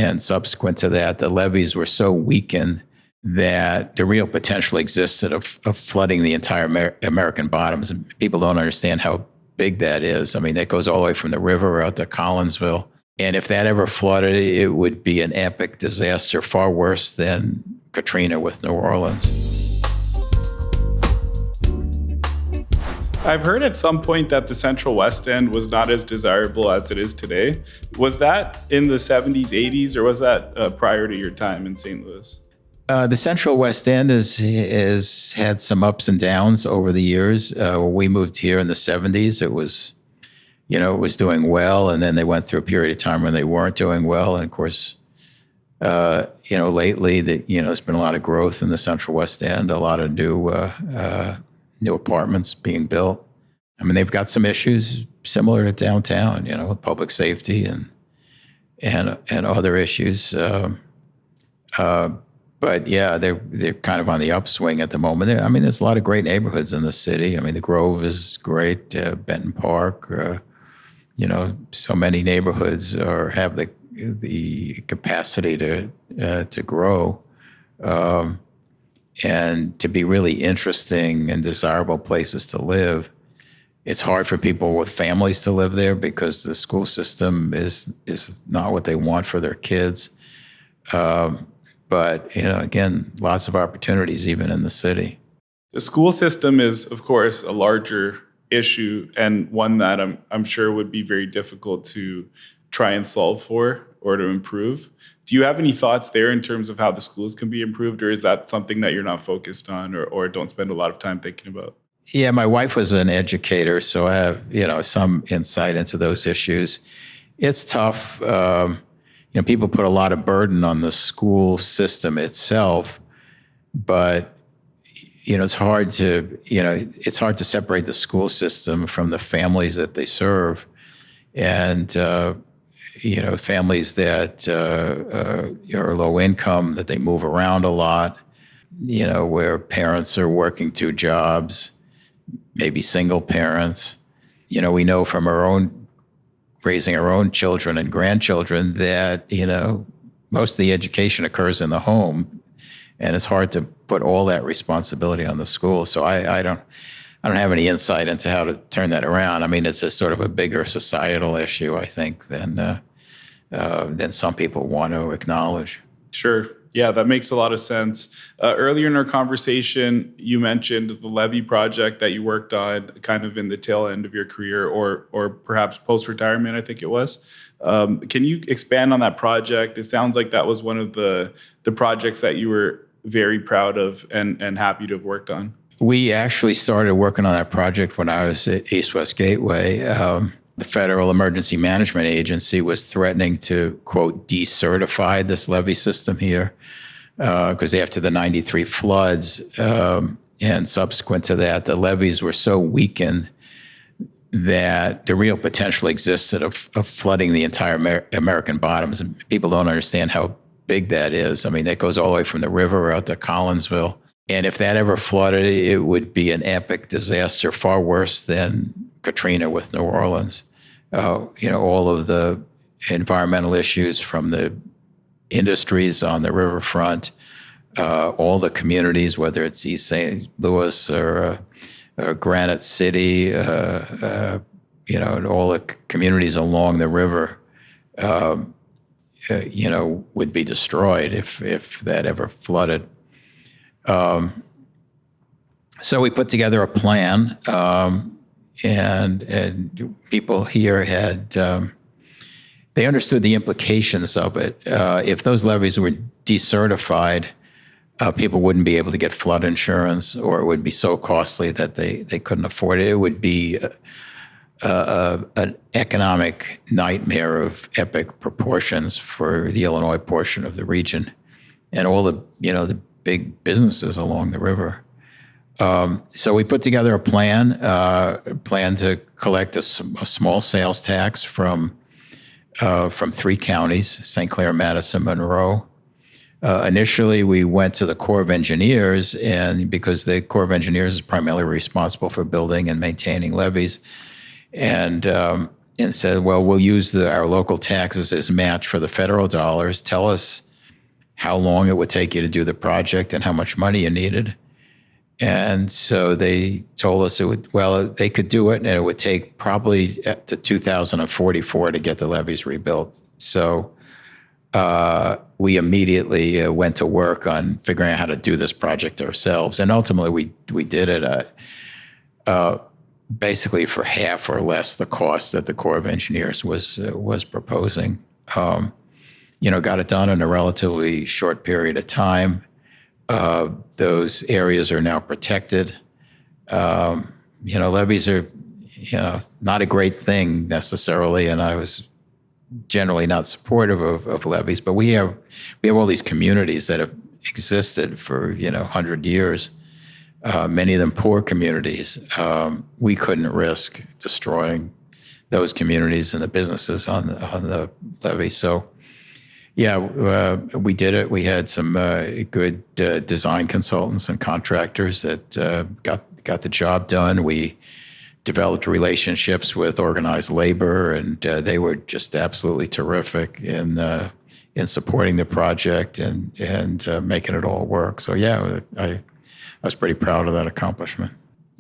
And subsequent to that, the levees were so weakened that the real potential existed of flooding the entire American bottoms. And people don't understand how big that is. I mean, that goes all the way from the river out to Collinsville. And if that ever flooded, it would be an epic disaster, far worse than Katrina with New Orleans. I've heard at some point that the Central West End was not as desirable as it is today. Was that in the 70s, 80s, or was that prior to your time in St. Louis? The Central West End has had some ups and downs over the years. When we moved here in the 70s, it was doing well, and then they went through a period of time when they weren't doing well. And of course, lately, there's been a lot of growth in the Central West End, a lot of new apartments being built. I mean, they've got some issues similar to downtown, with public safety and other issues. But yeah, they're kind of on the upswing at the moment. There's a lot of great neighborhoods in the city. I mean, the Grove is great, Benton Park. So many neighborhoods have the capacity to grow. And to be really interesting and desirable places to live. It's hard for people with families to live there because the school system is not what they want for their kids. But again, lots of opportunities even in the city. The school system is, of course, a larger issue and one that I'm sure would be very difficult to try and solve for or to improve. Do you have any thoughts there in terms of how the schools can be improved, or is that something that you're not focused on or don't spend a lot of time thinking about? Yeah, my wife was an educator, so I have, some insight into those issues. It's tough. People put a lot of burden on the school system itself, but it's hard to separate the school system from the families that they serve. And families that are low income, that they move around a lot, where parents are working two jobs, maybe single parents. We know from our own raising our own children and grandchildren that, most of the education occurs in the home, and it's hard to put all that responsibility on the school. So I don't have any insight into how to turn that around. I mean, it's a sort of a bigger societal issue, I think, than some people want to acknowledge. Sure. Yeah, that makes a lot of sense. Earlier in our conversation, you mentioned the Levy project that you worked on kind of in the tail end of your career or perhaps post-retirement, I think it was. Can you expand on that project? It sounds like that was one of the projects that you were very proud of and happy to have worked on. We actually started working on that project when I was at East West Gateway. The Federal Emergency Management Agency was threatening to, quote, decertify this levee system here because after the 93 floods and subsequent to that, the levees were so weakened that the real potential existed of flooding the entire American bottoms. And people don't understand how big that is. I mean, that goes all the way from the river out to Collinsville. And if that ever flooded, it would be an epic disaster, far worse than Katrina with New Orleans. All of the environmental issues from the industries on the riverfront, all the communities, whether it's East St. Louis or Granite City, and all the communities along the river, would be destroyed if that ever flooded. So we put together a plan. And people here had, they understood the implications of it. If those levees were decertified, people wouldn't be able to get flood insurance, or it would be so costly that they couldn't afford it. It would be an economic nightmare of epic proportions for the Illinois portion of the region and all the big businesses along the river. So we put together a plan to collect a small sales tax from three counties, St. Clair, Madison, Monroe. Initially, we went to the Corps of Engineers, and because the Corps of Engineers is primarily responsible for building and maintaining levees, and and said, well, we'll use our local taxes as match for the federal dollars. Tell us how long it would take you to do the project and how much money you needed. And so they told us they could do it, and it would take probably up to 2044 to get the levees rebuilt. So we immediately went to work on figuring out how to do this project ourselves. And ultimately, we did it basically for half or less the cost that the Corps of Engineers was proposing. Got it done in a relatively short period of time. Those areas are now protected. Levees are, not a great thing necessarily, and I was generally not supportive of levees. But we have all these communities that have existed for 100 years. Many of them poor communities. We couldn't risk destroying those communities and the businesses on the levee. So. Yeah, we did it. We had some good design consultants and contractors that got the job done. We developed relationships with organized labor, and they were just absolutely terrific in supporting the project and making it all work. So yeah, I was pretty proud of that accomplishment.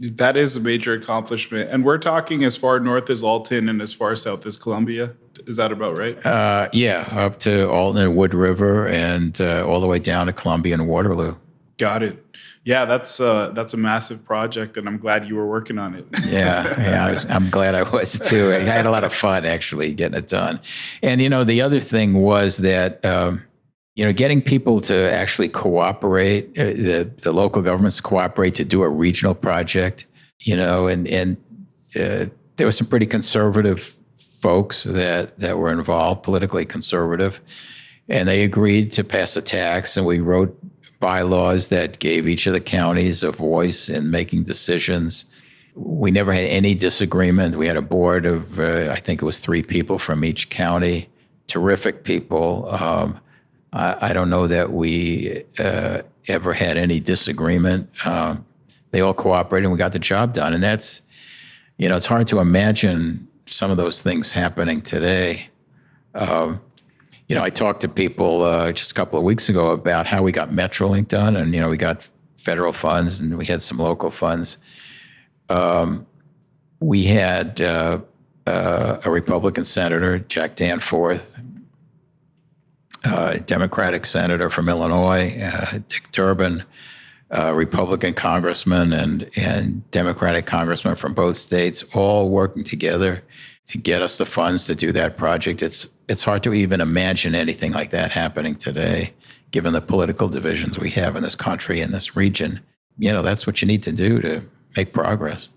That is a major accomplishment. And we're talking as far north as Alton and as far south as Columbia. Is that about right? Yeah, up to Alton and Wood River and all the way down to Columbia and Waterloo. Got it. Yeah, that's a massive project, and I'm glad you were working on it. Yeah, I'm glad I was too. I had a lot of fun actually getting it done. And the other thing was that getting people to actually cooperate, the local governments to cooperate to do a regional project, and there were some pretty conservative folks that were involved, politically conservative, and they agreed to pass a tax, and we wrote bylaws that gave each of the counties a voice in making decisions. We never had any disagreement. We had a board of, I think it was 3 people from each county, terrific people. I don't know that we ever had any disagreement. They all cooperated and we got the job done. And that's, it's hard to imagine some of those things happening today. I talked to people just a couple of weeks ago about how we got Metrolink done. And, we got federal funds and we had some local funds. We had a Republican senator, Jack Danforth, Democratic senator from Illinois, Dick Durbin, Republican congressman and Democratic congressman from both states, all working together to get us the funds to do that project. It's hard to even imagine anything like that happening today, given the political divisions we have in this country and this region. That's what you need to do to make progress.